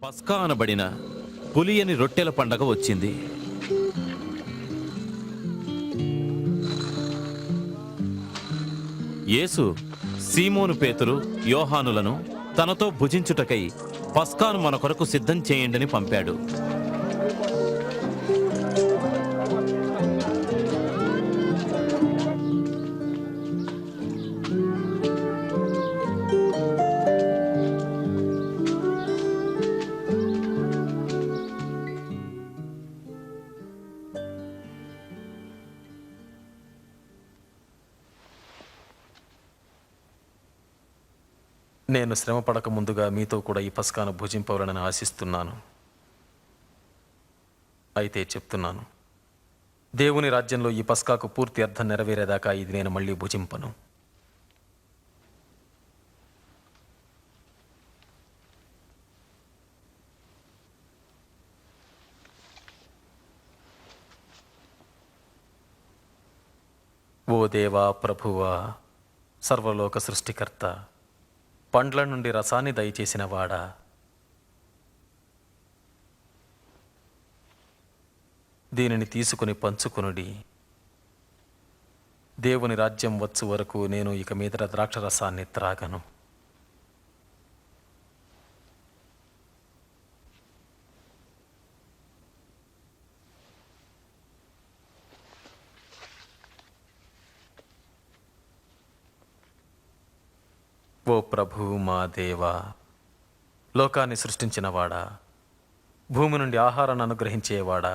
పస్కా అనబడిన పులియని రొట్టెల పండగ వచ్చింది. యేసు సీమోను పేతురు యోహానులను తనతో భుజించుటకై పస్కాను మన కొరకు సిద్ధం చేయండని పంపాడు. నేను శ్రమ పడక ముందుగా మీతో కూడా ఈ పస్కాను భుజింపవలనని ఆశిస్తున్నాను. అయితే చెప్తున్నాను, దేవుని రాజ్యంలో ఈ పస్కాకు పూర్తి అర్థం నెరవేరేదాకా ఇది నేను మళ్ళీ భుజింపను. ఓ దేవా, ప్రభువా, సర్వలోక సృష్టికర్త, పండ్ల నుండి రసాన్ని దయచేసిన వాడా, దీనిని తీసుకుని పంచుకొనుడి. దేవుని రాజ్యం వచ్చు వరకు నేను ఇక మీదట ద్రాక్షరసాన్ని త్రాగను. ఓ ప్రభు, మా దేవా, లోకాన్ని సృష్టించినవాడా, భూమి నుండి ఆహారాన్ని అనుగ్రహించేవాడా,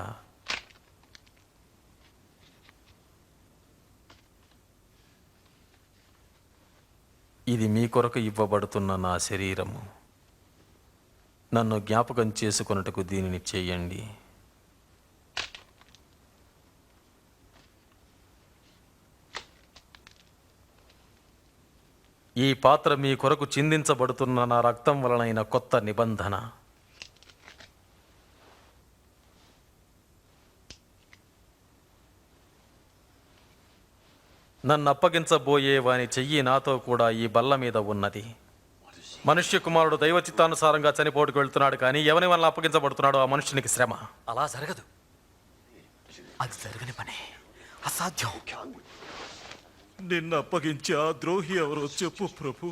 ఇది మీ కొరకు ఇవ్వబడుతున్న నా శరీరము. నన్ను జ్ఞాపకం చేసుకొనుటకు దీనిని చేయండి. ఈ పాత్ర మీ కొరకు చిందించబడుతున్న నా రక్తం వలనైన కొత్త నిబంధన. నన్ను అప్పగించబోయే వాని చెయ్యి నాతో కూడా ఈ బల్ల మీద ఉన్నది. మనుష్య కుమారుడు దైవ చిత్తానుసారంగా చనిపోటుకు వెళ్తున్నాడు, కానీ ఎవరి వల్ల అప్పగించబడుతున్నాడో ఆ మనుష్యునికి శ్రమ. అలా జరగదు, అది జరగని పని, అసాధ్యం. నిన్ను అప్పగించి ఆ ద్రోహి ఎవరో చెప్పు ప్రభు.